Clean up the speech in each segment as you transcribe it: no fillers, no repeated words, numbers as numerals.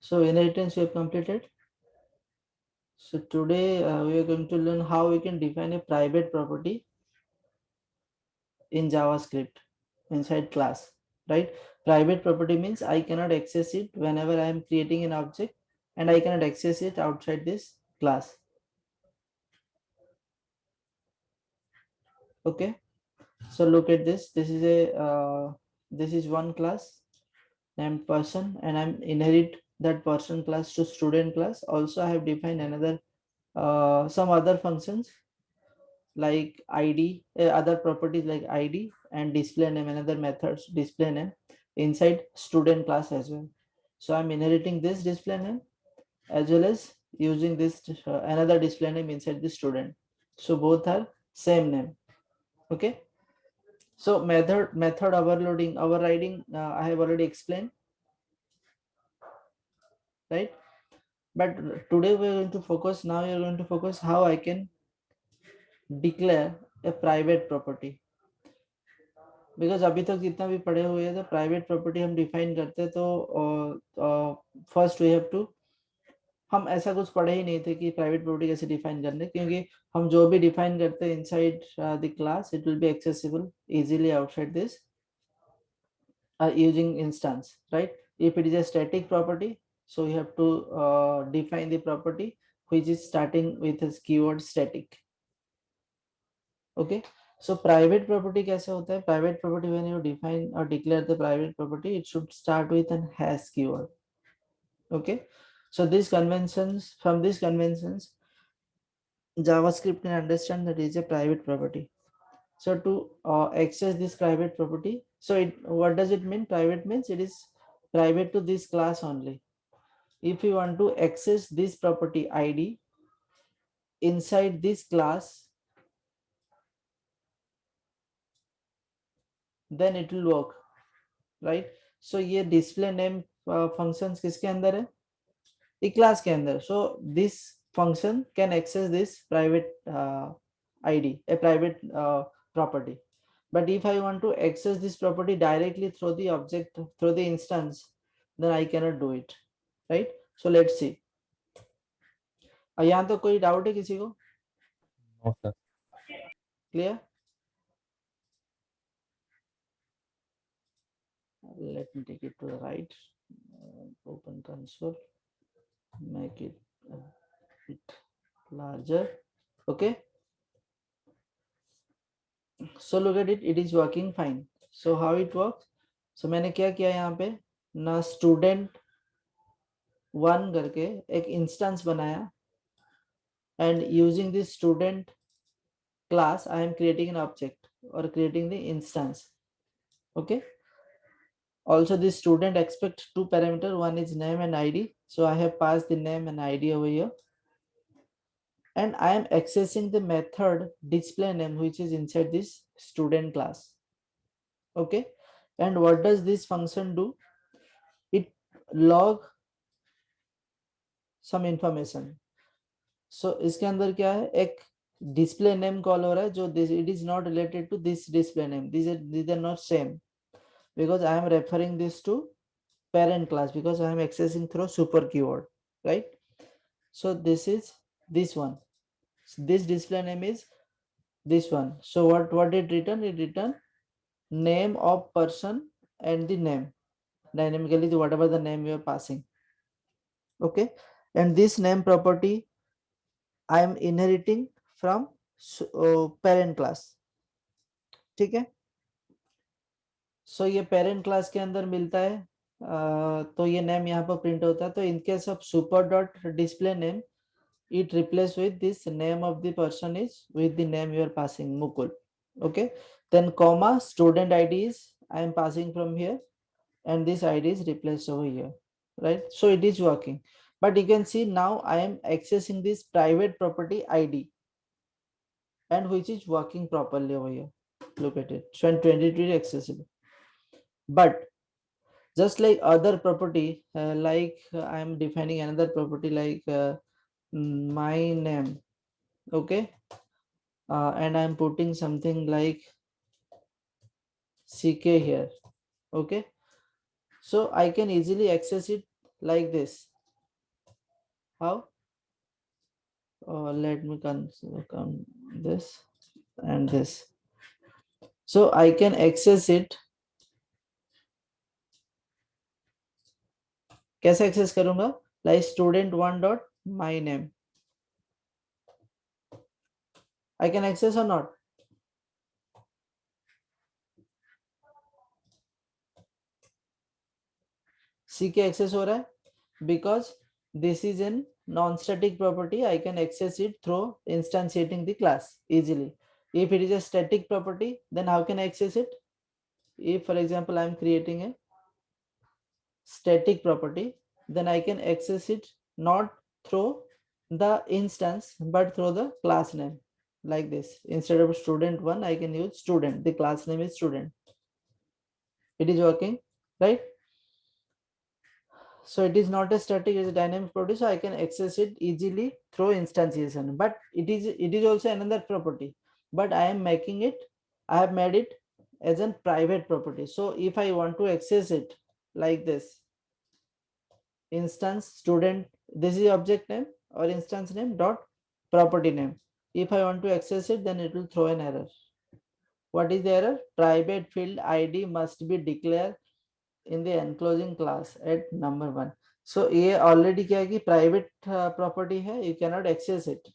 So inheritance we have completed. So today we are going to learn how we can define a private property in JavaScript inside class, right? Private property means I cannot access it whenever I am creating an object, and I cannot access it outside this class. Okay, so look at this. This is one class named person, and I'm inherit that person class to student class. Also, I have defined another some other functions like id, other properties like id and display name, another methods display name inside student class as well. So I'm inheriting this display name as well as using this another display name inside the student. So both are same name. Okay, so method overriding I have already explained, right? But today we're going to focus, now you're going to focus how I can declare a private property. Because अभी तक जितना भी पढ़े हुए हैं तो private property हम define करते हैं, तो फर्स्ट वी हैव टू, हम ऐसा कुछ पढ़े ही नहीं थे कि प्राइवेट प्रॉपर्टी कैसे डिफाइन करने, क्योंकि हम जो भी डिफाइन करते हैं inside the class it will be accessible easily outside this using instance, right? If it is a static property, so you have to define the property which is starting with this keyword static. Okay, so private property कैसे होता है? Private property, when you define or declare the private property, it should start with an has keyword. Okay, so these conventions, from these conventions JavaScript can understand that it is a private property. So to access this private property, so what does it mean? Private means it is private to this class only. If you want to access this property id inside this class, then it will work, right? So ये display name functions किसके अंदर है? ये class के अंदर. So this function can access this private id, a private property. But if I want to access this property directly through the object, through the instance, then I cannot do it, right? So let's see. यहाँ तो कोई doubt है किसी को? No, sir. Clear? Let me take it to the right. Open console, make it a bit larger. Okay, so look at it, it is working fine. So how it works? So मैंने क्या किया यहाँ पे ना, student one करके एक instance बनाया, and using this student class I am creating an object or creating the instance. Okay, also this student expect two parameter, one is name and id, so I have passed the name and id over here, and I am accessing the method display name which is inside this student class. Okay, and what does this function do? It log some information. So इसके अंदर क्या है, एक display name call हो रहा है जो it is not related to this display name, these are not same, because I am referring this to parent class, because I am accessing through super keyword, right? So this is this one, this display name is this one. So what it return? It return name of person and the name dynamically, whatever the name you are passing. Okay, and this name property I am inheriting from parent class. ठीक है, सो ये parent class के अंदर मिलता है, तो ये name यहाँ पर प्रिंट होता है. तो in case of super dot display name, it replace with this name of the person is with the name you are passing, Mukul. Okay, then comma student id is I am passing from here, and this id is replaced over here, right? So it is working, but you can see now I am accessing this private property id, and which is working properly over here. Look at it, so 23 is accessible. But just like other property, like I am defining another property like my name. Okay, and I'm putting something like ck here. Okay, so I can easily access it like this. How? Let me come this and this. So I can access it. कैसे access करूंगा? Like student1 dot my name. I can access or not? C के access हो रहा है because this is an non-static property. I can access it through instantiating the class easily. If it is a static property, then how can I access it? If, for example, I am creating a static property, then I can access it not through the instance but through the class name, like this. Instead of student1, I can use student. The class name is student. It is working, right? So it is not a static, it is a dynamic property, so I can access it easily through instantiation. But it is also another property, but I am making it, I have made it as a private property. So if I want to access it like this, instance student, this is object name or instance name dot property name. If I want to access it, then it will throw an error. What is the error? Private field id must be declared in the enclosing class at number 1. So ये already क्या है कि private property है, you cannot access it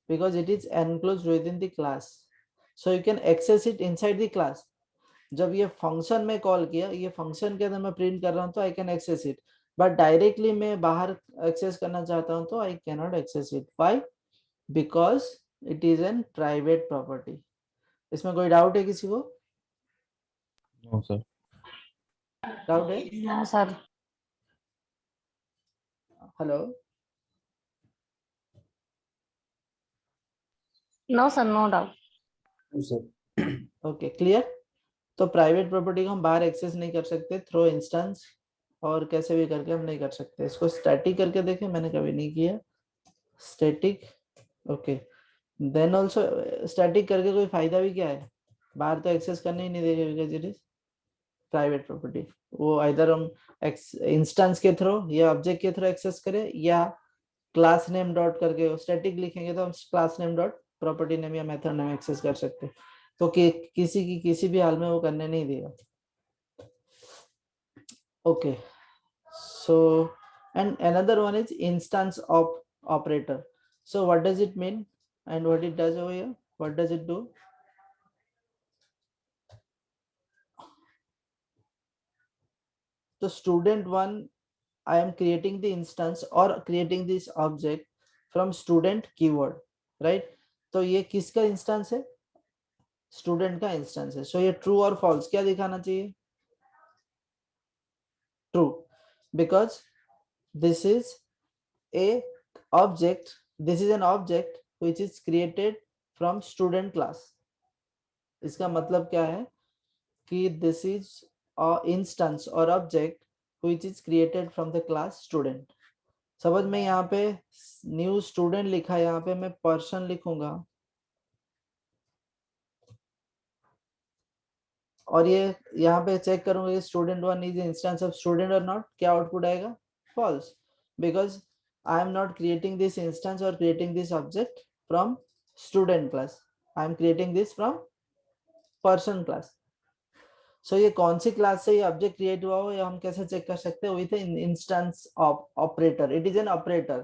because it is enclosed within the class. So you can access it inside the class. जब ये function में call किया, ये फंक्शन के अंदर मैं प्रिंट कर रहा हूँ तो I can access it, but directly मैं बाहर एक्सेस करना चाहता हूँ तो I can not access it. Why? Because it is an private property. इसमें कोई डाउट है किसी को? No sir. डाउट है? No sir. Hello? No sir, no doubt. Okay, clear. तो प्राइवेट प्रॉपर्टी को हम बाहर एक्सेस नहीं कर सकते थ्रू इंस्टेंस, और कैसे भी करके हम नहीं कर सकते. इसको स्टैटिक करके देखें, मैंने कभी नहीं किया static. Okay, then also static करके कोई फायदा भी क्या है? बाहर तो एक्सेस करने ही नहीं देगा because it is private property. वो आइदर हम इंस्टेंस के थ्रू या ऑब्जेक्ट के थ्रू एक्सेस करें या क्लास नेम डॉट करके स्टैटिक लिखेंगे तो हम class name dot property name या मेथड नेम एक्सेस कर सकते हैं. तो किसी भी हाल में वो करने नहीं देगा. Okay, so and another one is instance of operator. So what does it mean and what it does over here? What does it do? So student1, I am creating the instance or creating this object from student keyword, right? तो ये किसका instance है? Student का instance है. सो ये true और false क्या दिखाना चाहिए? True, because this is a object, this is an object which is created from student class. इसका मतलब क्या है कि this is a instance or object which is created from the class student. Suppose मैं यहाँ पे न्यू स्टूडेंट लिखा, यहाँ पे मैं पर्सन लिखूंगा और ये यहाँ पे चेक करूंगा कि student1 is instance of student or not. क्या आउटपुट आएगा? false, because I am not creating this instance or creating this object from student class. I am creating this from person class. So ये कौन सी class से ये object create हुआ हो या हम कैसे चेक कर सकते हैं? With instance of operator. It is an operator.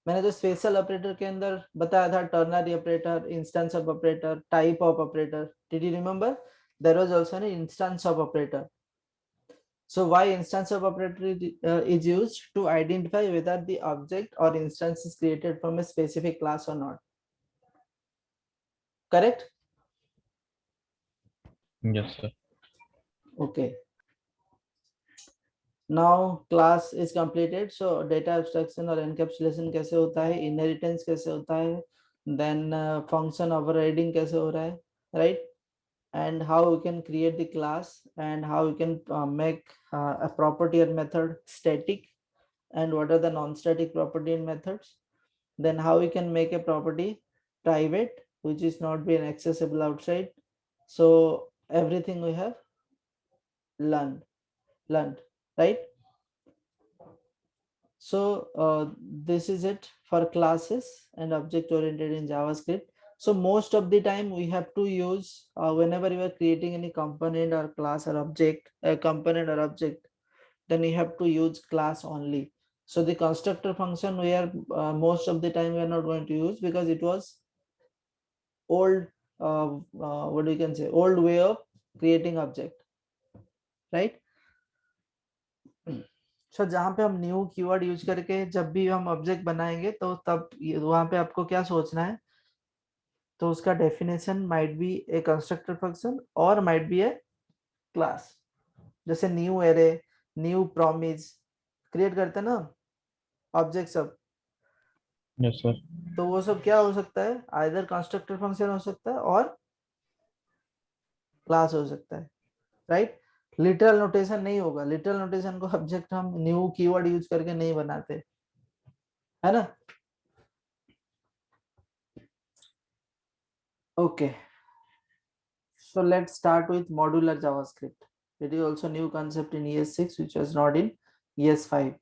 मैंने जो स्पेशल ऑपरेटर के अंदर बताया था, ternary operator, instance of operator, type of operator, did you remember? There was also an instance of operator. So why instance of operator is used to identify whether the object or instance is created from a specific class or not. Correct? Yes sir. Okay. Now class is completed. So data abstraction or encapsulation कैसे होता है, inheritance कैसे होता है, then function overriding कैसे हो रहा है, right? And how we can create the class and how we can make a property or method static, and what are the non-static property and methods. Then how we can make a property private which is not being accessible outside. So everything we have learned, right? So this is it for classes and object oriented in JavaScript. So most of the time we have to use whenever you are creating any component or class or object, a component or object, then you have to use class only. So the constructor function we are most of the time we are not going to use, because it was old what you can say, old way of creating object, right? So जहाँ पे हम new keyword use करके जब भी हम object बनाएंगे तो तब वहां पे आपको क्या सोचना है, तो उसका definition might be A constructor function और माइट बी ए क्लास. जैसे new array, new promise create करते हैं ना ऑब्जेक्ट सब, Yes, sir. तो वो सब क्या हो सकता है, आइदर कंस्ट्रक्टर फंक्शन हो सकता है और क्लास हो सकता है, राइट? लिटरल नोटेशन नहीं होगा. लिटरल नोटेशन को ऑब्जेक्ट हम न्यू कीवर्ड यूज करके नहीं बनाते, है ना? Okay, so let's start with modular JavaScript. It is also new concept in ES6 which was not in ES5.